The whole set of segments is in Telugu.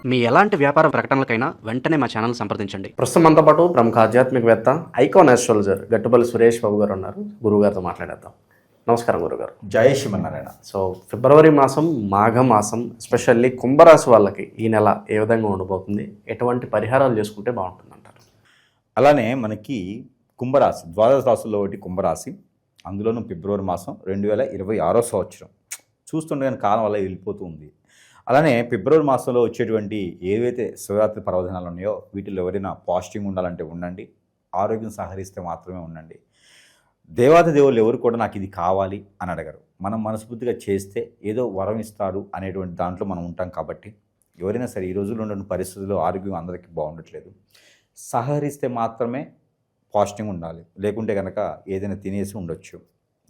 మీ ఎలాంటి వ్యాపార ప్రకటనలకైనా వెంటనే మా ఛానల్ సంప్రదించండి. ప్రస్తుతం మనతో పాటు ప్రముఖ ఆధ్యాత్మికవేత్త ఐకాన్ ఆస్ట్రాలజర్ గట్టుపల్లి సురేష్ బాబు గారు ఉన్నారు. గురువుగారితో మాట్లాడేద్దాం. నమస్కారం గురుగారు. జై శ్రీమన్నారాయణ. సో ఫిబ్రవరి మాసం, మాఘ మాసం, ఎస్పెషల్లీ కుంభరాశి వాళ్ళకి ఈ నెల ఏ విధంగా ఉండబోతుంది, ఎటువంటి పరిహారాలు చేసుకుంటే బాగుంటుంది అంటారు? అలానే మనకి కుంభరాశి, ద్వాదశ రాశుల్లో ఒకటి కుంభరాశి, అందులోనూ ఫిబ్రవరి మాసం 2026 సంవత్సరం చూస్తుండగానే కాలం వల్ల వెళ్ళిపోతూ ఉంది. అలానే ఫిబ్రవరి మాసంలో వచ్చేటువంటి ఏవైతే శివరాత్రి పర్వదినాలు ఉన్నాయో వీటిలో ఎవరైనా పాజిటివ్ ఉండాలంటే ఉండండి, ఆరోగ్యం సహకరిస్తే మాత్రమే ఉండండి. దేవాది దేవుళ్ళు ఎవరు కూడా నాకు ఇది కావాలి అని అడగరు. మనం మనస్ఫూర్తిగా చేస్తే ఏదో వరం ఇస్తారు అనేటువంటి దాంట్లో మనం ఉంటాం. కాబట్టి ఎవరైనా సరే ఈ రోజుల్లో ఉన్న పరిస్థితుల్లో ఆరోగ్యం అందరికీ బాగుండట్లేదు, సహకరిస్తే మాత్రమే పాజిటివ్ ఉండాలి. లేకుంటే కనుక ఏదైనా తినేసి ఉండొచ్చు,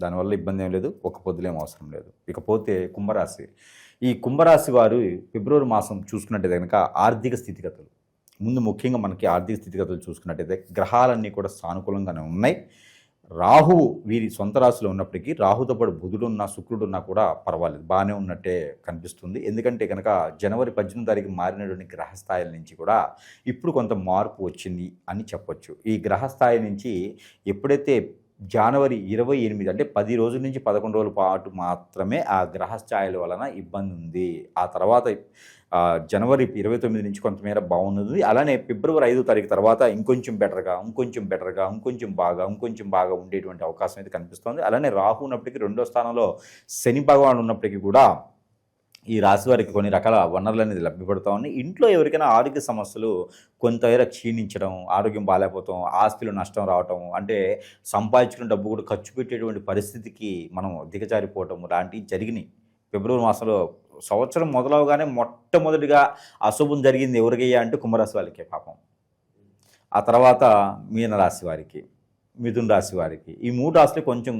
దానివల్ల ఇబ్బంది ఏం లేదు, ఒక పొద్దులేం అవసరం లేదు. ఇకపోతే కుంభరాశి, ఈ కుంభరాశి వారు ఫిబ్రవరి మాసం చూసుకున్నట్టయితే కనుక ఆర్థిక స్థితిగతులు, ముందు ముఖ్యంగా మనకి ఆర్థిక స్థితిగతులు చూసుకున్నట్టయితే గ్రహాలన్నీ కూడా సానుకూలంగానే ఉన్నాయి. రాహువు వీరి సొంత రాశిలో ఉన్నప్పటికీ రాహుతో పాటు బుధుడు ఉన్నా శుక్రుడు ఉన్నా కూడా పర్వాలేదు, బాగానే ఉన్నట్టే కనిపిస్తుంది. ఎందుకంటే కనుక జనవరి 18వ తారీఖు మారినటువంటి గ్రహస్థాయిల నుంచి కూడా ఇప్పుడు కొంత మార్పు వచ్చింది అని చెప్పొచ్చు. ఈ గ్రహస్థాయి నుంచి ఎప్పుడైతే జనవరి 28 అంటే 10 రోజుల నుంచి 11 రోజుల పాటు మాత్రమే ఆ గ్రహస్థాయిల వలన ఇబ్బంది ఉంది. ఆ తర్వాత జనవరి 29 నుంచి కొంతమేర బాగున్నది. అలానే ఫిబ్రవరి 5వ తారీఖు తర్వాత ఇంకొంచెం బెటర్గా ఇంకొంచెం బాగా ఉండేటువంటి అవకాశం అయితే కనిపిస్తుంది. అలానే రాహు ఉన్నప్పటికీ 2వ స్థానంలో శని భగవానుడు ఉన్నప్పటికీ కూడా ఈ రాశి వారికి కొన్ని రకాల వనరులు అనేది లభ్యపడుతూ ఉన్నాయి. ఇంట్లో ఎవరికైనా ఆరోగ్య సమస్యలు కొంతమేర క్షీణించడం, ఆరోగ్యం బాగాలేకపోవటం, ఆస్తులు నష్టం రావటం, అంటే సంపాదించుకున్న డబ్బు కూడా ఖర్చు పెట్టేటువంటి పరిస్థితికి మనం దిగజారిపోవటం లాంటివి జరిగినాయి. ఫిబ్రవరి మాసంలో సంవత్సరం మొదలవగానే మొట్టమొదటిగా అశుభం జరిగింది ఎవరికయ్యా అంటే కుంభరాశి వాళ్ళకే పాపం. ఆ తర్వాత మీనరాశి వారికి, మిథున రాశి వారికి, ఈ 3 రాశులు కొంచెం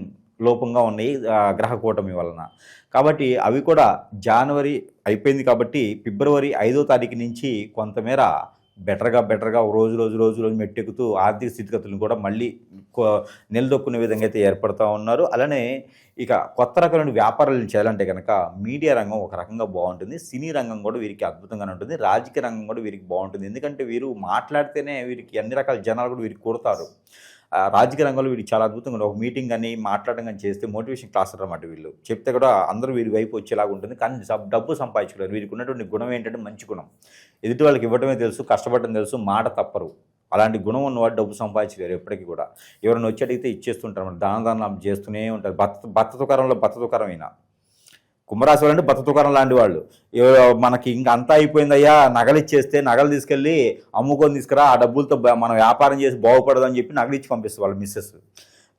లోపంగా ఉన్నాయి గ్రహ కూటమి వలన. కాబట్టి అవి కూడా జనవరి అయిపోయింది కాబట్టి ఫిబ్రవరి 5వ తారీఖు నుంచి కొంతమేర బెటర్గా రోజు మెట్టెక్కుతూ ఆర్థిక స్థితిగతులను కూడా మళ్ళీ నిలదొక్కునే విధంగా అయితే ఏర్పడుతూ ఉన్నారు. అలానే ఇక కొత్త రకమైన వ్యాపారాలు చేయాలంటే కనుక మీడియా రంగం ఒక రకంగా బాగుంటుంది, సినీ రంగం కూడా వీరికి అద్భుతంగానే ఉంటుంది, రాజకీయ రంగం కూడా వీరికి బాగుంటుంది. ఎందుకంటే వీరు మాట్లాడితేనే వీరికి అన్ని రకాల జనాలు కూడా వీరికి కొడతారు. రాజకీయ రంగంలో వీరికి చాలా అద్భుతంగా ఒక మీటింగ్ కానీ మాట్లాడడం కానీ చేస్తే మోటివేషన్ క్లాస్ అన్నమాట. వీళ్ళు చెప్తే కూడా అందరూ వీరి వైపు వచ్చేలాగా ఉంటుంది. కానీ డబ్బు సంపాదించుకోలేరు. వీరికి ఉన్నటువంటి గుణం ఏంటంటే మంచి గుణం, ఎదుటి వాళ్ళకి ఇవ్వడమే తెలుసు, కష్టపడడం తెలుసు, మాట తప్పరు. అలాంటి గుణం ఉన్నవాడు డబ్బు సంపాదించలేరు ఎప్పటికీ కూడా. ఎవరైనా వచ్చి అడిగితే ఇచ్చేస్తుంటారు, దానం చేస్తూనే ఉంటారు. భర్త తుకారంలో కుంభరాశి వాళ్ళు అంటే భర్త తుకారం లాంటి వాళ్ళు. మనకి ఇంకా అంతా అయిపోయిందయ్యా, నగలు ఇచ్చేస్తే నగలు తీసుకెళ్ళి అమ్ముకొని తీసుకురా, ఆ డబ్బులతో మనం వ్యాపారం చేసి బాగుపడదని చెప్పి నగలు ఇచ్చి పంపిస్తారు వాళ్ళ మిస్సెస్.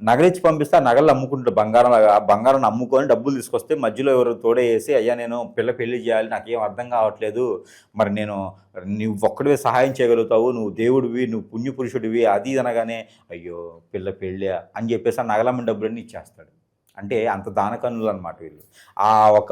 నగలు ఇచ్చి పంపిస్తే ఆ నగలు అమ్ముకుంటారు, బంగారం అమ్ముకొని డబ్బులు తీసుకొస్తే మధ్యలో ఎవరు తోడేసి, అయ్యా నేను పెళ్లి చేయాలి, నాకేం అర్థం కావట్లేదు, మరి నువ్వు ఒక్కడివే సహాయం చేయగలుగుతావు, నువ్వు దేవుడివి, నువ్వు పుణ్యపురుషుడివి, అది అనగానే అయ్యో పెళ్ళి అని చెప్పేసి ఆ నగలమ్మిన డబ్బులన్నీ ఇచ్చేస్తాడు. అంటే అంత దానకన్నులు అనమాట వీళ్ళు.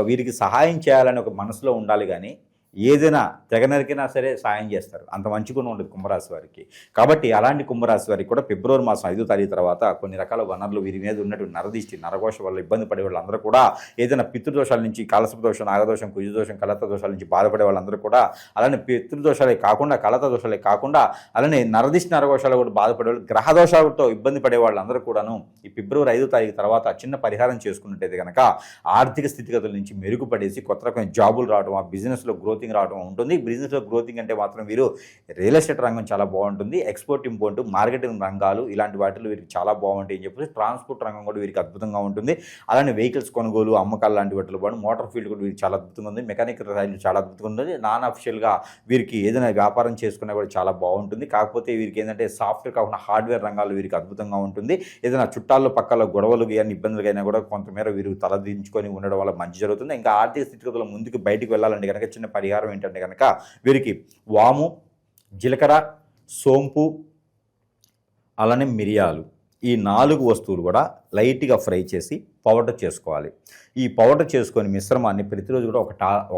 వీరికి సహాయం చేయాలని ఒక మనసులో ఉండాలి, కానీ ఏదైనా తెగనరికినా సరే సాయం చేస్తారు. అంత మంచి గుణం ఉండదు కుంభరాశి వారికి. కాబట్టి అలాంటి కుంభరాశి వారికి కూడా ఫిబ్రవరి మాసం 5వ తారీఖు తర్వాత కొన్ని రకాల వనరులు వీరి మీద ఉన్నటువంటి నరదిష్టి, నరఘోష వల్ల ఇబ్బంది పడే వాళ్ళందరూ కూడా, ఏదైనా పితృదోషాల నుంచి, కలసపు దోషం, నాగదోషం, కుజదోషం, కలత దోషాల నుంచి బాధపడే వాళ్ళందరూ కూడా, అలానే పితృదోషాలే కాకుండా, కలత దోషాలే కాకుండా, అలానే నరదిష్టి, నరఘోషాలు కూడా బాధపడే వాళ్ళు, గ్రహ దోషాలతో ఇబ్బంది పడే వాళ్ళందరూ కూడాను ఈ ఫిబ్రవరి 5వ తారీఖు తర్వాత చిన్న పరిహారం చేసుకున్నట్టయితే కనుక ఆర్థిక స్థితిగతుల నుంచి మెరుగుపడేసి కొత్త రకమైన జాబులు రావడం, ఆ బిజినెస్లో గ్రోతింగ్ రావడం ఉంటుంది. బిజినెస్లో గ్రోతింగ్ అంటే మాత్రం వీరు రియల్ ఎస్టేట్ రంగం చాలా బాగుంటుంది, ఎక్స్పోర్ట్ ఇంపోర్ట్ మార్కెటింగ్ రంగాలు ఇలాంటి వాటిలో వీరికి చాలా బాగుంటాయి అని చెప్పేసి ట్రాన్స్పోర్ట్ రంగం కూడా వీరికి అద్భుతంగా ఉంటుంది. అలానే వెహికల్స్ కొనుగోలు, అమ్మకాలు లాంటి వాటిలో పాటు మోటార్ ఫీల్డ్ కూడా వీరికి చాలా అద్భుతంగా ఉంది, మెకానికల్ రైలు చాలా అద్భుతంగా ఉంటుంది. నాన్ అఫిషియల్గా వీరికి ఏదైనా వ్యాపారం చేసుకున్నా కూడా చాలా బాగుంటుంది. కాకపోతే వీరికి ఏంటంటే సాఫ్ట్వేర్ కాకుండా హార్డ్వేర్ రంగాల్లో వీరికి అద్భుతంగా ఉంటుంది. ఏదైనా చుట్టాల్లో పక్కల గొడవలు కానీ ఇబ్బందులు అయినా కూడా కొంతమేర వీరు తలదించుకొని ఉండడం వల్ల మంచి జరుగుతుంది. ఇంకా ఆర్థిక స్థితిగతుల ముందుకు బయటికి వెళ్ళాలంటే కనుక చిన్న పరిహారం ఏంటంటే కనుక వీరికి వాము, జీలకర్ర, సోంపు, అలానే మిరియాలు, ఈ 4 వస్తువులు కూడా లైట్గా ఫ్రై చేసి పౌడర్ చేసుకోవాలి. ఈ పౌడర్ చేసుకొని మిశ్రమాన్ని ప్రతిరోజు కూడా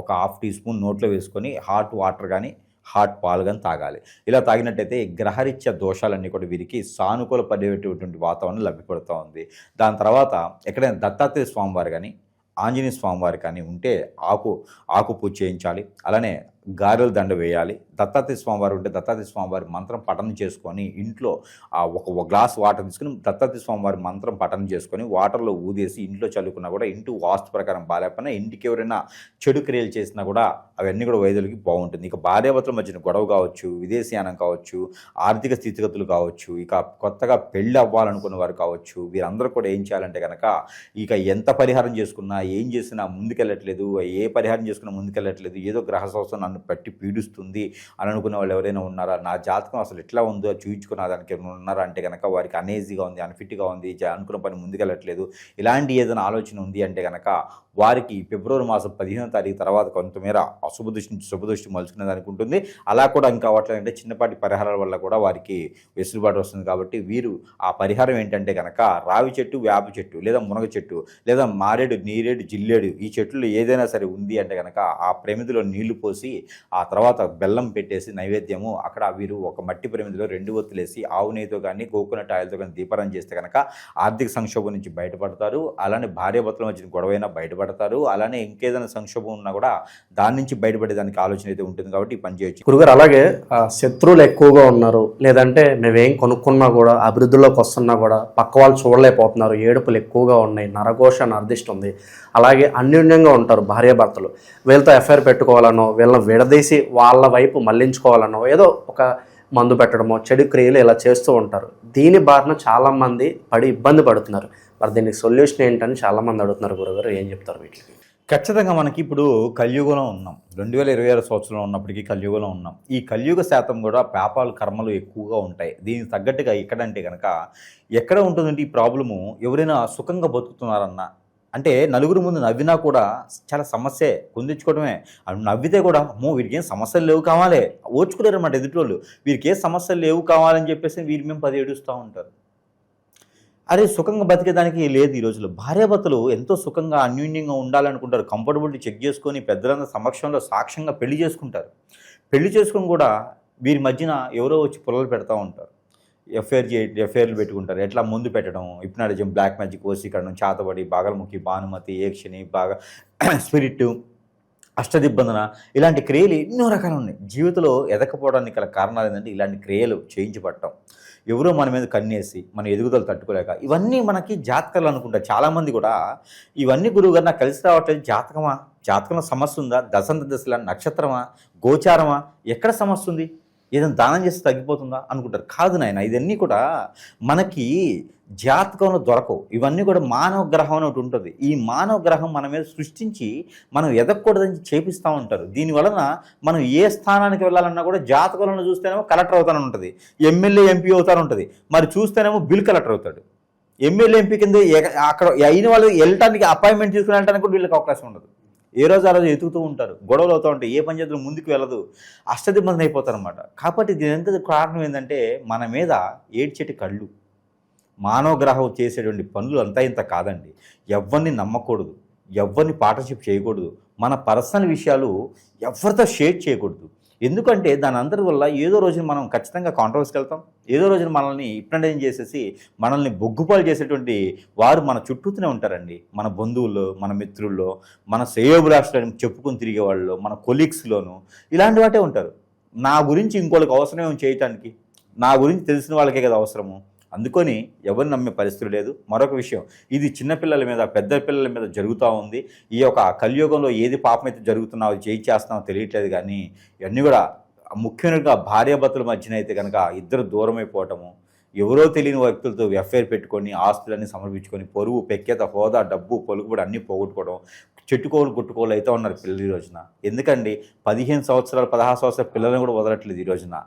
ఒక ½ టీ స్పూన్ నోట్లో వేసుకొని హాట్ వాటర్ కానీ హాట్ పాలు కానీ తాగాలి. ఇలా తాగినట్టయితే గ్రహరీత్యా దోషాలన్నీ కూడా వీరికి సానుకూల పడేటువంటి వాతావరణం లభ్యపడుతూ ఉంది. దాని తర్వాత ఎక్కడైనా దత్తాత్రేయ స్వామివారు కానీ, ఆంజనేయ స్వామివారు కానీ ఉంటే ఆకు పూజ చేయించాలి. అలానే గారెల దండ వేయాలి. దత్తాత్రేయ స్వామివారు ఉంటే దత్తాత్రేయ స్వామివారి మంత్రం పఠనం చేసుకొని ఇంట్లో ఒక గ్లాస్ వాటర్ తీసుకుని దత్తాత్రేయ స్వామివారి మంత్రం పఠనం చేసుకొని వాటర్లో ఊదేసి ఇంట్లో చల్లుకున్నా కూడా ఇంటి వాస్తు ప్రకారం బాగాలేకపోయినా ఇంటికి ఎవరైనా చెడు క్రియలు చేసినా కూడా అవన్నీ కూడా వైద్యులకి బాగుంటుంది. ఇక భార్యాభర్తల మధ్యన గొడవ కావచ్చు, విదేశీయానం కావచ్చు, ఆర్థిక స్థితిగతులు కావచ్చు, ఇక కొత్తగా పెళ్ళి అవ్వాలనుకున్న వారు కావచ్చు, వీరందరూ కూడా ఏం చేయాలంటే కనుక ఇక ఎంత పరిహారం చేసుకున్నా ఏం చేసినా ముందుకెళ్ళట్లేదు, ఏ పరిహారం చేసుకున్నా ముందుకెళ్ళట్లేదు, ఏదో గ్రహ సంవత్సరం నన్ను పట్టి పీడిస్తుంది అని అనుకునే వాళ్ళు ఎవరైనా ఉన్నారా, నా జాతకం అసలు ఎట్లా ఉందో చూయించుకున్న దానికి ఉన్నారా అంటే కనుక వారికి అనేజీగా ఉంది, అన్ఫిట్గా ఉంది, అనుకున్న పని ముందుకెళ్ళట్లేదు, ఇలాంటి ఏదైనా ఆలోచన ఉంది అంటే కనుక వారికి ఫిబ్రవరి మాసం 15వ తారీఖు తర్వాత కొంతమేర అశుభదృష్టి నుంచి శుభదృష్టి మలుచుకునే దానికి ఉంటుంది. అలా కూడా ఇంకా అవ్వట్లేదంటే చిన్నపాటి పరిహారాల వల్ల కూడా వారికి వెసులుబాటు వస్తుంది. కాబట్టి వీరు ఆ పరిహారం ఏంటంటే కనుక రావి చెట్టు, వేప చెట్టు లేదా మునగ చెట్టు లేదా మారేడు, నీరేడు, జిల్లేడు ఈ చెట్లు ఏదైనా సరే ఉంది అంటే కనుక ఆ ప్రమిదిలో నీళ్లు పోసి ఆ తర్వాత బెల్లం పెట్టేసి నైవేద్యము అక్కడ వీరు ఒక మట్టి ప్రమిదిలో 2 ఒత్తులేసి ఆవు నెయ్యితో కానీ కోకోనట్ ఆయిల్తో కానీ దీపారం చేస్తే కనుక ఆర్థిక సంక్షోభం నుంచి బయటపడతారు. అలానే భార్యాభర్తల మధ్య గొడవైనా బయటపడతారు. అలానే ఇంకేదైనా సంక్షోభం ఉన్నా కూడా దాని నుంచి బయటపడేదానికి ఆలోచన అయితే ఉంటుంది. కాబట్టి ఈ పని చేయొచ్చు. గురుగారు అలాగే శత్రువులు ఎక్కువగా ఉన్నారు, లేదంటే మేమేం కొనుక్కున్నా కూడా అభివృద్ధిలోకి వస్తున్నా కూడా పక్క వాళ్ళు చూడలేకపోతున్నారు, ఏడుపులు ఎక్కువగా ఉన్నాయి, నరఘోష నరదిష్టి ఉంది, అలాగే అన్యోన్యంగా ఉంటారు భార్యాభర్తలు, వీళ్ళతో ఎఫ్ఐఆర్ పెట్టుకోవాలనో వీళ్ళని విడదీసి వాళ్ళ వైపు మళ్లించుకోవాలనో ఏదో ఒక మందు పెట్టడమో చెడు క్రియలు ఇలా చేస్తూ ఉంటారు. దీని బారిన చాలామంది పడి ఇబ్బంది పడుతున్నారు. మరి దీనికి సొల్యూషన్ ఏంటని చాలామంది అడుగుతున్నారు. గురుగారు ఏం చెప్తారు వీటికి? ఖచ్చితంగా మనకి ఇప్పుడు కలియుగంలో ఉన్నాం. 2026 సంవత్సరంలో ఉన్నప్పటికీ కలియుగంలో ఉన్నాం. ఈ కలియుగ శాతం కూడా పాపాలు కర్మలు ఎక్కువగా ఉంటాయి. దీనికి తగ్గట్టుగా ఎక్కడంటే కనుక ఎక్కడ ఉంటుందంటే ఈ ప్రాబ్లము ఎవరైనా సుఖంగా బతుకుతున్నారన్నా అంటే నలుగురు ముందు నవ్వినా కూడా చాలా సమస్యే, కుందించుకోవడమే. నవ్వితే కూడా అమ్మో వీరికి ఏం సమస్యలు లేవు కావాలి, ఓర్చుకోలేరు అన్నమాట ఎదుటోళ్ళు. వీరికి ఏ సమస్యలు లేవు కావాలని చెప్పేసి వీరి మేము 10 ఏడుస్తూ ఉంటారు. అరే సుఖంగా బతికేదానికి లేదు. ఈ రోజుల్లో భార్యాభర్తలు ఎంతో సుఖంగా అన్యోన్యంగా ఉండాలనుకుంటారు. కంఫర్టబిలిటీ చెక్ చేసుకొని పెద్దలందరి సమక్షంలో సాక్ష్యంగా పెళ్లి చేసుకుంటారు. పెళ్లి చేసుకొని కూడా వీరి మధ్యన ఎవరో వచ్చి పుల్లలు పెడతా ఉంటారు. ఎఫ్ఐఆర్లు పెట్టుకుంటారు. ఎట్లా ముందు పెట్టడం, హిప్నాటిజం, బ్లాక్ మ్యాజిక్, వశీకరణం, చాతబడి, బాగలముఖి, భానుమతి, ఏక్షిణి, బాగా స్పిరిట్, అష్టదిబ్బందన ఇలాంటి క్రియలు ఎన్నో రకాలు ఉన్నాయి. జీవితంలో ఎదకపోవడానికి గల కారణాలు ఏంటంటే ఇలాంటి క్రియలు చేయించబడటం, ఎవరో మన మీద కన్నేసి మన ఎదుగుదల తట్టుకోలేక ఇవన్నీ మనకి జాతకాలు అనుకుంటారు చాలామంది కూడా. ఇవన్నీ గురువుగారు నాకు కలిసి రావట్లేదు, జాతకమా, జాతకంలో సమస్య ఉందా, దశంత దశల నక్షత్రమా, గోచారమా, ఎక్కడ సమస్య ఉంది, ఏదైనా దానం చేస్తే తగ్గిపోతుందా అనుకుంటారు. కాదు నాయన, ఇవన్నీ కూడా మనకి జాతకంలో దొరకవు. ఇవన్నీ కూడా మానవ గ్రహం అని ఒకటి ఉంటుంది. ఈ మానవ గ్రహం మన మీద సృష్టించి మనం ఎదగకూడదని చేపిస్తూ ఉంటారు. దీనివలన మనం ఏ స్థానానికి వెళ్ళాలన్నా కూడా జాతకంలో చూస్తేనేమో కలెక్టర్ అవుతానని ఉంటుంది, ఎమ్మెల్యే ఎంపీ అవుతాను ఉంటుంది, మరి చూస్తేనేమో బిల్ కలెక్టర్ అవుతాడు. ఎమ్మెల్యే ఎంపీ కింద అక్కడ అయిన వాళ్ళు వెళ్ళటానికి అపాయింట్మెంట్ తీసుకుని వెళ్ళడానికి కూడా వీళ్ళకి అవకాశం ఉండదు. ఏ రోజు ఆ రోజు ఎతుకుతూ ఉంటారు, గొడవలు అవుతూ ఉంటాయి, ఏ పంచాయతీలో ముందుకు వెళ్ళదు, అష్టదిబ్బంది అయిపోతారు అనమాట. కాబట్టి దీని ఎంత కారణం ఏంటంటే మన మీద ఏడ్చేటి కళ్ళు. మానవ గ్రహం చేసేటువంటి పనులు అంతా ఇంత కాదండి. ఎవరిని నమ్మకూడదు, ఎవరిని పార్ట్నర్షిప్ చేయకూడదు, మన పర్సనల్ విషయాలు ఎవరితో షేర్ చేయకూడదు. ఎందుకంటే దాని అందరి వల్ల ఏదో రోజున మనం ఖచ్చితంగా కాంట్రవర్సీకి వెళ్తాం, ఏదో రోజున మనల్ని హిప్నటైజ్ చేసేసి మనల్ని బొగ్గుపాలు చేసేటువంటి వారు మన చుట్టూతూనే ఉంటారండి. మన బంధువుల్లో, మన మిత్రుల్లో, మన శ్రేయోభిలాషులను చెప్పుకొని తిరిగే వాళ్ళు, మన కొలీగ్స్లోనూ ఇలాంటి వాటే ఉంటారు. నా గురించి ఇంకోళ్ళకి అవసరం చేయటానికి, నా గురించి తెలిసిన వాళ్ళకే కదా అవసరము. అందుకొని ఎవరిని నమ్మే పరిస్థితి లేదు. మరొక విషయం, ఇది చిన్నపిల్లల మీద, పెద్ద పిల్లల మీద జరుగుతూ ఉంది. ఈ యొక్క కలియుగంలో ఏది పాపం అయితే జరుగుతున్నావో చేస్తున్నావో తెలియట్లేదు. కానీ ఇవన్నీ కూడా ముఖ్యంగా భార్యాభర్తల మధ్యన అయితే కనుక ఇద్దరు దూరం అయిపోవటము, ఎవరో తెలియని వ్యక్తులతో ఎఫ్ఐఆర్ పెట్టుకొని ఆస్తులన్నీ సమర్పించుకొని పొరుగు, పెక్కేత, హోదా, డబ్బు, పలుకుబడి అన్నీ పోగొట్టుకోవడం, చెట్టుకోలు గుట్టుకోలు అయితే ఉన్నారు పిల్లలు ఈ రోజున. ఎందుకండి 15 సంవత్సరాలు 16 సంవత్సరాల పిల్లలను కూడా వదలట్లేదు ఈ రోజున.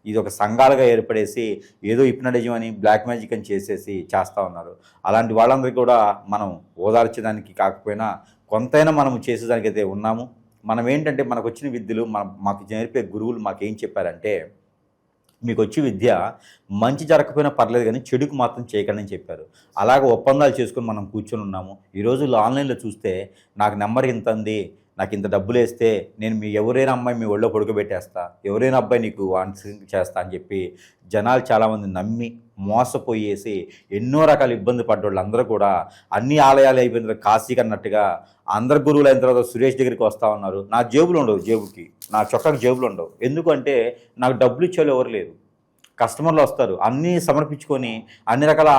ఇది ఒక సంఘాలుగా ఏర్పడేసి ఏదో హిప్నటిజం అని, బ్లాక్ మ్యాజిక్ అని చేసేసి చేస్తూ ఉన్నారు. అలాంటి వాళ్ళందరికీ కూడా మనం ఓదార్చడానికి కాకపోయినా కొంతైనా మనం చేసేదానికి అయితే ఉన్నాము. మనం ఏంటంటే మనకు వచ్చిన విద్యలు మాకు నేర్పే గురువులు మాకేం చెప్పారంటే, మీకు వచ్చి విద్య మంచి జరగకపోయినా పర్లేదు కానీ చెడుకు మాత్రం చేయకండి అని చెప్పారు. అలాగే ఒప్పందాలు చేసుకొని మనం కూర్చొని ఉన్నాము. ఈ రోజుల్లో ఆన్లైన్లో చూస్తే నాకు నెంబర్ ఇంత ఉంది, నాకు ఇంత డబ్బులు వేస్తే నేను ఎవరైనా అమ్మాయి మీ ఒళ్ళో పడుకోబెట్టేస్తా, ఎవరైనా అబ్బాయి నీకు చేస్తా అని చెప్పి జనాలు చాలామంది నమ్మి మోసపోయేసి ఎన్నో రకాల ఇబ్బంది పడ్డ వాళ్ళందరూ కూడా అన్ని ఆలయాలు అయిపోయిన తర్వాత కాశీకి అన్నట్టుగా అందరు గురువులు అయిన తర్వాత సురేష్ దగ్గరికి వస్తూ ఉన్నారు. నా జేబులు ఉండవు, నా చొక్కాకి జేబులు ఉండవు. ఎందుకంటే నాకు డబ్బులు ఇచ్చేవాళ్ళు ఎవరు లేరు. కస్టమర్లు వస్తారు, అన్నీ సమర్పించుకొని అన్ని రకాల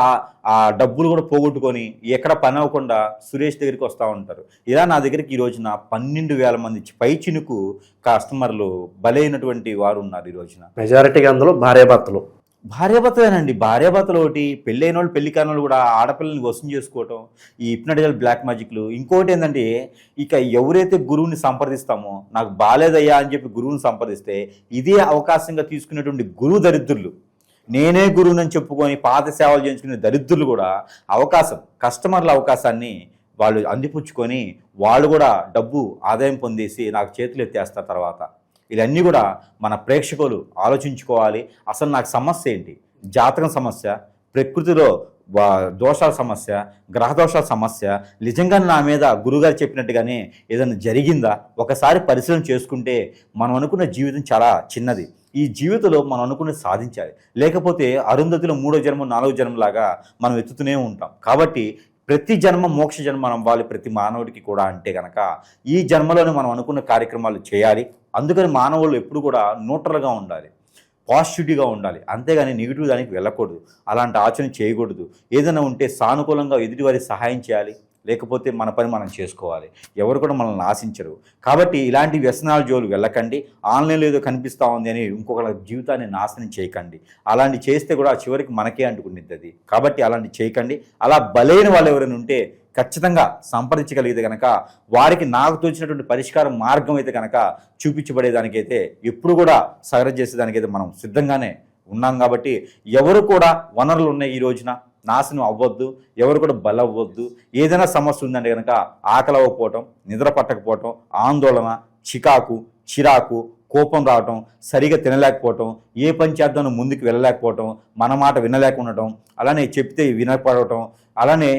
ఆ డబ్బులు కూడా పోగొట్టుకొని ఎక్కడ పని అవ్వకుండా సురేష్ దగ్గరికి వస్తూ ఉంటారు. ఇలా నా దగ్గరికి ఈ రోజున 12,000 మంది పై చినుకు కస్టమర్లు బలైనటువంటి వారు ఉన్నారు ఈ రోజున. మెజారిటీగా అందులో భార్యాభర్తలేనండి. భార్యాభర్తలు ఒకటి, పెళ్ళైన వాళ్ళు పెళ్లి కాని వాళ్ళు కూడా ఆడపిల్లల్ని వశం చేసుకోవటం, ఈ హిప్నటికల్ బ్లాక్ మ్యాజిక్లు. ఇంకోటి ఏంటంటే, ఇక ఎవరైతే గురువుని సంప్రదిస్తామో, నాకు బాలేదయ్యా అని చెప్పి గురువుని సంప్రదిస్తే ఇదే అవకాశంగా తీసుకునేటువంటి గురువు దరిద్రులు, నేనే గురువునని చెప్పుకొని పాత సేవలు చేయించుకునే దరిద్రులు కూడా కస్టమర్ల అవకాశాన్ని వాళ్ళు అందిపుచ్చుకొని వాళ్ళు కూడా డబ్బు ఆదాయం పొందేసి నాకు చేతులు ఎత్తేస్తారు తర్వాత. ఇవన్నీ కూడా మన ప్రేక్షకులు ఆలోచించుకోవాలి. అసలు నాకు సమస్య ఏంటి? జాతకం సమస్య, ప్రకృతిలో దోషాల సమస్య, గ్రహదోషాల సమస్య, నిజంగా నా మీద గురుగారు చెప్పినట్టుగానే ఏదైనా జరిగిందా? ఒకసారి పరిశీలన చేసుకుంటే మనం అనుకున్న జీవితం చాలా చిన్నది. ఈ జీవితంలో మనం అనుకున్నది సాధించాలి. లేకపోతే అరుంధతిలో 3వ జన్మ 4వ జన్మలాగా మనం ఎత్తుతూనే ఉంటాం. కాబట్టి ప్రతి జన్మ మోక్ష జన్మ అవ్వాలి ప్రతి మానవుడికి కూడా. అంటే కనుక ఈ జన్మలోనే మనం అనుకున్న కార్యక్రమాలు చేయాలి. అందుకని మానవులు ఎప్పుడు కూడా న్యూట్రల్గా ఉండాలి, పాజిటివ్గా ఉండాలి. అంతేగాని నెగిటివ్ దానికి వెళ్ళకూడదు, అలాంటి ఆచరణ చేయకూడదు. ఏదైనా ఉంటే సానుకూలంగా ఎదుటివారికి సహాయం చేయాలి, లేకపోతే మన పని మనం చేసుకోవాలి. ఎవరు కూడా మనల్ని ఆశించరు. కాబట్టి ఇలాంటి వ్యసనాల జోలు వెళ్ళకండి. ఆన్లైన్లో ఏదో కనిపిస్తూ ఉంది అని ఇంకొకరి జీవితాన్ని నాశనం చేయకండి. అలాంటి చేస్తే కూడా చివరికి మనకే అంటుకునిద్ది. కాబట్టి అలాంటి చేయకండి. అలా బలైన వాళ్ళు ఎవరైనా ఉంటే ఖచ్చితంగా సంప్రదించగలిగితే కనుక వారికి నాకు తోచినటువంటి పరిష్కార మార్గం అయితే కనుక చూపించబడేదానికైతే ఎప్పుడు కూడా సహనం చేసేదానికైతే మనం సిద్ధంగానే ఉన్నాం. కాబట్టి ఎవరు కూడా వనరులు ఉన్నాయి ఈ రోజున నాశనం అవ్వద్దు, ఎవరు కూడా బలవ్వద్దు. ఏదైనా సమస్య ఉందంటే కనుక ఆకలి అవ్వకపోవటం, నిద్ర పట్టకపోవటం, ఆందోళన, చిరాకు, కోపం రావటం, సరిగా తినలేకపోవటం, ఏ పని చేద్దామో ముందుకు వెళ్ళలేకపోవటం, మన మాట వినలేకుండటం, అలానే చెప్తే వినపడటం, అలానే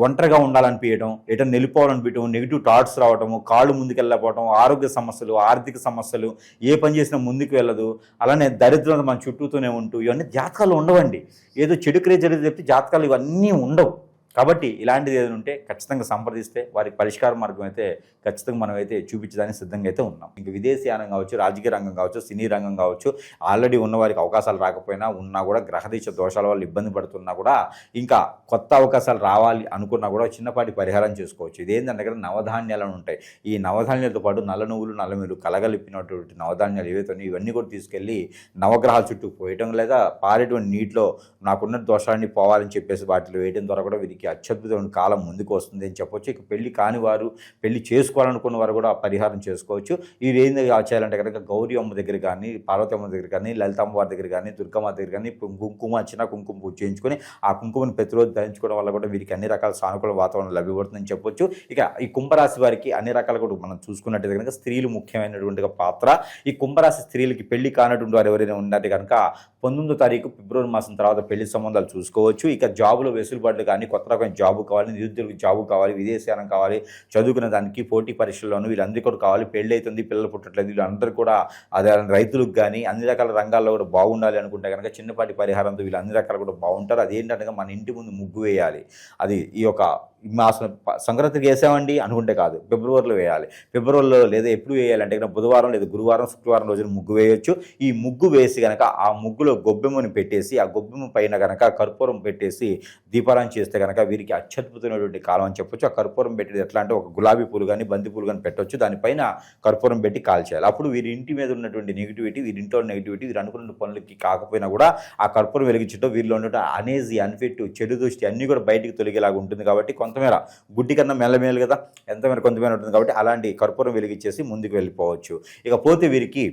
ఒంటరిగా ఉండాలనిపించడం, ఎటన్నా వెళ్ళిపోవాలనిపించడం, నెగిటివ్ థాట్స్ రావటము, కాళ్ళు ముందుకు వెళ్ళకపోవటం, ఆరోగ్య సమస్యలు, ఆర్థిక సమస్యలు, ఏ పని చేసినా ముందుకు వెళ్ళదు, అలానే దరిద్రత మన చుట్టూతోనే ఉంటూ, ఇవన్నీ జాతకాలు ఉండవండి. ఏదో చెడు క్రియ జరిగితే చెప్తే జాతకాలు ఇవన్నీ ఉండవు. కాబట్టి ఇలాంటిది ఏదైనా ఉంటే ఖచ్చితంగా సంప్రదిస్తే వారికి పరిష్కార మార్గం అయితే ఖచ్చితంగా మనం అయితే చూపించడానికి సిద్ధంగా అయితే ఉన్నాం. ఇంకా విదేశీయానం కావచ్చు, రాజకీయ రంగం కావచ్చు, సినీ రంగం కావచ్చు, ఆల్రెడీ ఉన్న వారికి అవకాశాలు రాకపోయినా ఉన్నా కూడా గ్రహదీశ దోషాల వల్ల ఇబ్బంది పడుతున్నా కూడా ఇంకా కొత్త అవకాశాలు రావాలి అనుకున్నా కూడా చిన్నపాటి పరిహారం చేసుకోవచ్చు. ఇదేంటంటే కదా నవధాన్యాలు ఉంటాయి. ఈ నవధాన్యాలతో పాటు నల్ల నువ్వులు, నల్లమిలు కలగలిపినటువంటి నవధాన్యాలు ఏవైతే ఉన్నాయో ఇవన్నీ కూడా తీసుకెళ్ళి నవగ్రహాల చుట్టూ పోయటం, లేదా పారేటువంటి నీటిలో నాకున్న దోషాన్ని పోవాలని చెప్పేసి వాటిలో వేయడం ద్వారా కూడా వీరికి అత్యద్భుతమైన కాలం ముందుకు వస్తుంది అని చెప్పొచ్చు. ఇక పెళ్లి కాని వారు, పెళ్లి చేసుకోవాలనుకున్న వారు కూడా పరిహారం చేసుకోవచ్చు. ఇది ఏం చేయాలంటే కనుక గౌరీ అమ్మ దగ్గర కానీ, పార్వతి అమ్మ దగ్గర కానీ, లలితమ్మ వారి దగ్గర కానీ, దుర్గమ్మ దగ్గర కానీ కుంకుమ పూజ చేయించుకొని ఆ కుంకుమను ప్రతిరోజు ధరించుకోవడం వల్ల కూడా వీరికి అన్ని రకాల సానుకూల వాతావరణం లభ్యపడుతుందని చెప్పొచ్చు. ఇక ఈ కుంభరాశి వారికి అన్ని రకాల కూడా మనం చూసుకున్నట్టయితే కనుక స్త్రీలు ముఖ్యమైనటువంటి పాత్ర. ఈ కుంభరాశి స్త్రీలకి పెళ్లి కానటువంటి వారు ఎవరైనా ఉన్నట్టు కనుక 19వ తారీఖు ఫిబ్రవరి మాసం తర్వాత పెళ్లి సంబంధాలు చూసుకోవచ్చు. ఇక జాబులో వెసులుబాట్లు కానీ, కొత్త రకమైన జాబు కావాలి, నిరుద్యోగ జాబు కావాలి, విదేశీయానం కావాలి, చదువుకునే దానికి పోటీ పరీక్షల్లోనూ వీళ్ళందరికీ కూడా కావాలి. పెళ్ళి అవుతుంది, పిల్లలు పుట్టట్లేదు, వీళ్ళందరూ కూడా అదే రైతులకు కానీ అన్ని రకాల రంగాల్లో కూడా బాగుండాలి అనుకుంటే కనుక చిన్నపాటి పరిహారంతో వీళ్ళు అన్ని రకాలు కూడా బాగుంటారు. అదేంటంటే మన ఇంటి ముందు ముగ్గు వేయాలి. అది ఈ యొక్క మాసం సంక్రాంతికి వేసామండి అనుకుంటే కాదు, ఫిబ్రవరిలో వేయాలి. ఫిబ్రవరిలో లేదా ఎప్పుడు వేయాలంటే కనుక బుధవారం లేదా గురువారం, శుక్రవారం రోజున ముగ్గు వేయొచ్చు. ఈ ముగ్గు వేసి కనుక ఆ ముగ్గులో గొబ్బెమ్మని పెట్టేసి ఆ గొబ్బెమ్మ పైన కనుక కర్పూరం పెట్టేసి దీపారాయణ చేస్తే కనుక వీరికి అత్యద్భుతమైనటువంటి కాలం అని చెప్పొచ్చు. ఆ కర్పూరం పెట్టేది ఎట్లా అంటే ఒక గులాబీ పూలు కానీ, బంతి పూలు కానీ పెట్టవచ్చు. దానిపైన కర్పూరం పెట్టి కాల్చేయాలి. అప్పుడు వీరి ఇంటి మీద ఉన్నటువంటి నెగిటివిటీ, వీరి ఇంట్లో నెగిటివిటీ, వీరు అనుకున్న పనులకి కాకపోయినా కూడా ఆ కర్పూరం వెలిగించడం వీరిలో ఉన్నటువంటి అనేజీ, అన్ఫిట్, చెడు దృష్టి అన్నీ కూడా బయటికి తొలగేలాగా ఉంటుంది. కాబట్టి కొంతమేర గుడ్డి కన్నా మెల్లమేలు కదా, ఎంతమేర కొంతమేర ఉంటుంది. కాబట్టి అలాంటి కర్పూరం వెలిగించేసి ముందుకు వెళ్ళిపోవచ్చు. ఇకపోతే వీరికి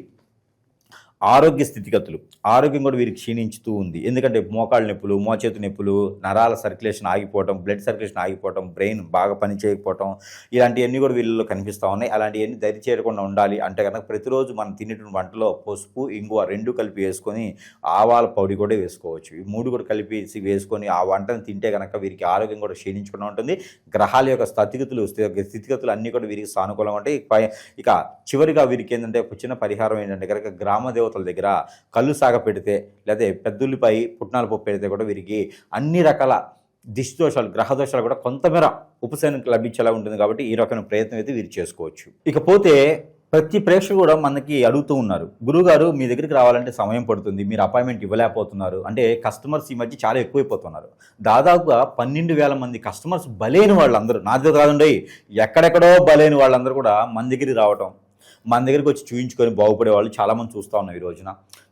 ఆరోగ్య స్థితిగతులు, ఆరోగ్యం కూడా వీరికి క్షీణించుతూ ఉంది. ఎందుకంటే మోకాళ్ళ నొప్పులు, మోచేతు నొప్పులు, నరాల సర్క్యులేషన్ ఆగిపోవటం, బ్లడ్ సర్క్యులేషన్ ఆగిపోవటం, బ్రెయిన్ బాగా పనిచేయకపోవటం, ఇలాంటివన్నీ కూడా వీళ్ళలో కనిపిస్తూ ఉన్నాయి. అలాంటివన్నీ దరి చేరకుండా ఉండాలి అంటే కనుక ప్రతిరోజు మనం తినేటువంటి వంటలో పసుపు, ఇంగువ 2 కలిపి వేసుకొని ఆవాల పొడి కూడా వేసుకోవచ్చు. ఈ 3 కూడా కలిపి వేసుకొని ఆ వంటను తింటే కనుక వీరికి ఆరోగ్యం కూడా క్షీణించకుండా ఉంటుంది. గ్రహాల యొక్క స్థితిగతులు అన్నీ కూడా వీరికి సానుకూలంగా ఉంటాయి. ఇక చివరిగా వీరికి ఏంటంటే ఒక చిన్న పరిహారం ఏంటంటే కనుక గ్రామ దేవత కోతల దగ్గర కళ్ళు సాగ పెడితే లేదా పెద్దుల్లిపై పుట్నాల పప్పు పెడితే కూడా వీరికి అన్ని రకాల దిష్టి దోషాలు గ్రహ దోషాలు కూడా కొంతమేర ఉపశమనం లభించేలా ఉంటుంది. కాబట్టి ఈ రకమైన ప్రయత్నం అయితే వీరు చేసుకోవచ్చు. ఇకపోతే ప్రతి ప్రేక్షకుడు కూడా మనకి అడుగుతూ ఉన్నారు, గురువుగారు మీ దగ్గరికి రావాలంటే సమయం పడుతుంది, మీరు అపాయింట్మెంట్ ఇవ్వలేకపోతున్నారు. అంటే కస్టమర్స్ ఈ మధ్య చాలా ఎక్కువైపోతున్నారు. దాదాపుగా 12,000 మంది కస్టమర్స్ బలైన వాళ్ళందరూ, నా దగ్గర కాదండి, ఎక్కడెక్కడో బలైన వాళ్ళందరూ కూడా మన దగ్గరికి రావటం, మన దగ్గరికి వచ్చి చూయించుకొని బాగుపడే వాళ్ళు చాలామంది చూస్తూ ఉన్నాం ఈ రోజున.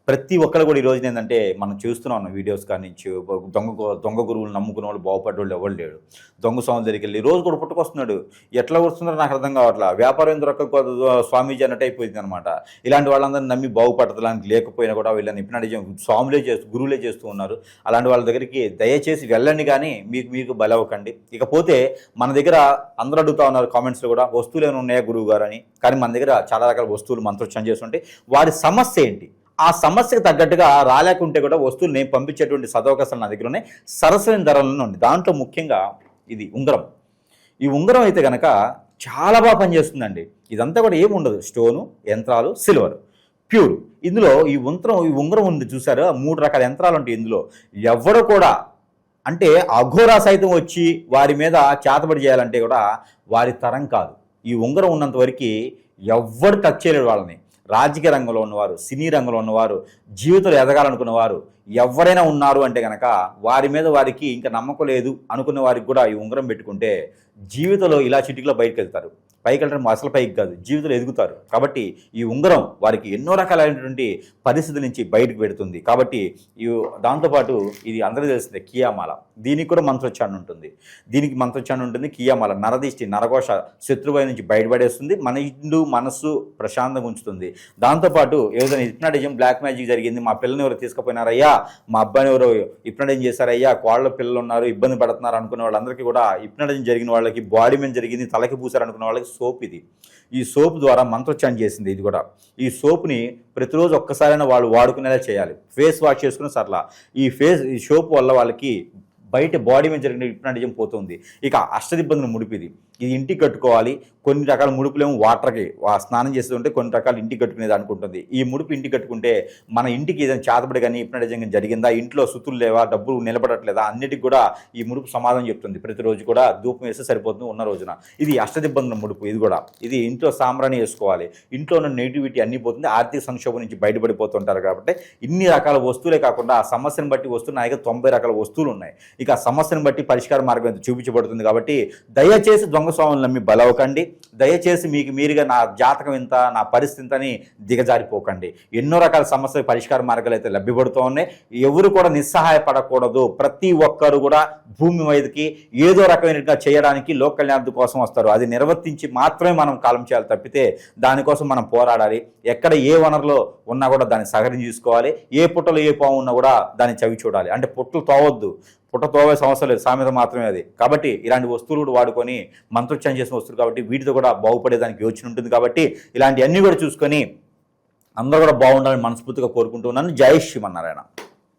ప్రతి ఒక్కరు కూడా ఈ రోజున ఏంటంటే మనం చూస్తూనే ఉన్నాం వీడియోస్ కానీ నుంచి దొంగ గురువులు నమ్ముకున్న వాళ్ళు బాగుపడే వాళ్ళు ఎవరు లేడు. దొంగ స్వామి దగ్గరికి వెళ్ళి రోజు కూడా పుట్టుకొస్తున్నాడు, ఎట్లా వస్తున్నారో నాకు అర్థం కావట్లా, వ్యాపారం దొరక స్వామీజీ అన్నట్టు అయిపోయింది అనమాట. ఇలాంటి వాళ్ళందరినీ నమ్మి బాగుపడతడానికి లేకపోయినా కూడా వీళ్ళని హిప్నాటిజం గురువులే చేస్తూ ఉన్నారు. అలాంటి వాళ్ళ దగ్గరికి దయచేసి వెళ్ళండి, కానీ మీకు బలవ్వకండి. ఇకపోతే మన దగ్గర అందరూ అడుగుతూ ఉన్నారు కామెంట్స్లో కూడా, వస్తువులు ఏమైనా ఉన్నాయా గురువు గారు అని. కానీ మన దగ్గర చాలా రకాల వస్తువులు మంత్రోచ్చారణ చేస్తుంటే వారి సమస్య ఏంటి, ఆ సమస్యకు తగ్గట్టుగా రాలేకుంటే కూడా వస్తువులు నేను పంపించేటువంటి సదవకాశాలు నా దగ్గర ఉన్నాయి, సరసమైన ధరలను ఉంది. దాంట్లో ముఖ్యంగా ఇది ఉంగరం. ఈ ఉంగరం అయితే కనుక చాలా బాగా పనిచేస్తుందండి. ఇదంతా కూడా ఏముండదు, స్టోను, యంత్రాలు, సిల్వర్, ప్యూర్. ఇందులో ఈ ఉంగరం ఉంది చూసారు, 3 రకాల యంత్రాలు ఉంటాయి ఇందులో. ఎవరు కూడా అంటే అఘోరా సైతం వచ్చి వారి మీద చేతబడి చేయాలంటే కూడా వారి తరం కాదు. ఈ ఉంగరం ఉన్నంత వరకు ఎవ్వరు టచ్ చేయలేడు వాళ్ళని. రాజకీయ రంగంలో ఉన్నవారు, సినీ రంగంలో ఉన్నవారు, జీవితంలో ఎదగాలనుకున్నవారు ఎవరైనా ఉన్నారు అంటే కనుక వారి మీద వారికి ఇంకా నమ్మకం లేదు అనుకున్న వారికి కూడా ఈ ఉంగరం పెట్టుకుంటే జీవితంలో ఇలా చిటికలో బయటకు వెళ్తారు. పైకి వెళ్ళడం అసలు పైకి కాదు, జీవితంలో ఎదుగుతారు. కాబట్టి ఈ ఉంగరం వారికి ఎన్నో రకాలైనటువంటి పరిస్థితుల నుంచి బయటకు పెడుతుంది. కాబట్టి దాంతోపాటు ఇది అందరికీ తెలిసిందే కియామాల, దీనికి కూడా మంత్రోచ్చారణ ఉంటుంది. కియామాల నరదిష్టి, నరఘోష, శత్రువై నుంచి బయటపడేస్తుంది, మన ఇండు మనస్సు ప్రశాంతంగా ఉంచుతుంది. దాంతోపాటు ఏదైనా హిప్నాటిజం, బ్లాక్ మ్యాజిక్ జరిగింది, మా పిల్లని ఎవరు తీసుకుపోయినారయ్యా, మా అబ్బాయిని ఎవరు హిప్నాటిజం చేశారయ్యా, కోళ్ళ పిల్లలు ఉన్నారు, ఇబ్బంది పడుతున్నారు అనుకున్న వాళ్ళందరికీ కూడా, హిప్నాటిజం జరిగిన వాళ్ళకి, బాడీ మీద జరిగింది, తలకి పూసారు అనుకున్న వాళ్ళకి సోప్ ఇది. ఈ సోప్ ద్వారా మంత్రోచ్చారణ చేసింది ఇది కూడా. ఈ సోప్ని ప్రతిరోజు ఒక్కసారైనా వాళ్ళు వాడుకునేలా చేయాలి. ఫేస్ వాష్ చేసుకున్న సర్లా ఈ సోప్ వల్ల వాళ్ళకి బయట బాడీ మీద జరిగిన హిప్నాటిజం పోతుంది. ఇక అష్టదిబ్బందుల ముడిపిది, ఇది ఇంటికి కట్టుకోవాలి. కొన్ని రకాల ముడుపులేమో వాటర్కి స్నానం చేస్తూ ఉంటే, కొన్ని రకాలు ఇంటికి కట్టుకునేది అనుకుంటుంది. ఈ ముడుపు ఇంటికి కట్టుకుంటే మన ఇంటికి ఏదైనా చేతబడి కానీ హిప్నాటిజం జరిగిందా, ఇంట్లో సుతులు లేవా, డబ్బులు నిలబడట్లేదా, అన్నిటికి కూడా ఈ ముడుపు సమాధానం చెప్తుంది. ప్రతిరోజు కూడా ధూపం వేస్తే సరిపోతుంది ఉన్న రోజున. ఇది అష్టదిబ్బందుల ముడుపు. ఇది ఇంట్లో సాంబ్రాణి వేసుకోవాలి. ఇంట్లో ఉన్న నెగిటివిటీ అన్నీ పోతుంది, ఆర్థిక సంక్షోభం నుంచి బయటపడిపోతుంటారు. కాబట్టి ఇన్ని రకాల వస్తువులే కాకుండా ఆ సమస్యను బట్టి వస్తున్న 90 రకాల వస్తువులు ఉన్నాయి. ఇక ఆ సమస్యను బట్టి పరిష్కార మార్గం చూపించబడుతుంది. కాబట్టి దయచేసి దొంగ స్వాములను నమ్మి బలవకండి. దయచేసి మీకు మీరుగా నా జాతకం ఇంత, నా పరిస్థితి ఇంత అని దిగజారిపోకండి. ఎన్నో రకాల సమస్యల పరిష్కార మార్గాలు అయితే లభ్యపడుతూ ఉన్నాయి. ఎవరు కూడా నిస్సహాయపడకూడదు. ప్రతి ఒక్కరు కూడా భూమి మీదకి ఏదో రకమైనగా చేయడానికి లోక కళ్యాణం కోసం వస్తారు. అది నిర్వర్తించి మాత్రమే మనం కాలం చేయాలి తప్పితే దానికోసం మనం పోరాడాలి. ఎక్కడ ఏ వనరులో ఉన్నా కూడా దాన్ని సహకరించి చూసుకోవాలి. ఏ పుట్టలో ఏ పాము ఉన్నా కూడా దాన్ని చవి చూడాలి. అంటే పుట్టలు తోవద్దు, పుట్ట తోవే సమస్య లేదు, సామెత మాత్రమే అది. కాబట్టి ఇలాంటి వస్తువులు కూడా వాడుకొని మంత్రోచ్చారణ చేసిన వస్తువులు కాబట్టి వీటితో కూడా బాగుపడేదానికి యోచన ఉంటుంది. కాబట్టి ఇలాంటివన్నీ కూడా చూసుకొని అందరూ కూడా బాగుండాలని మనస్ఫూర్తిగా కోరుకుంటున్నాను. జై శ్రీమన్నారాయణ.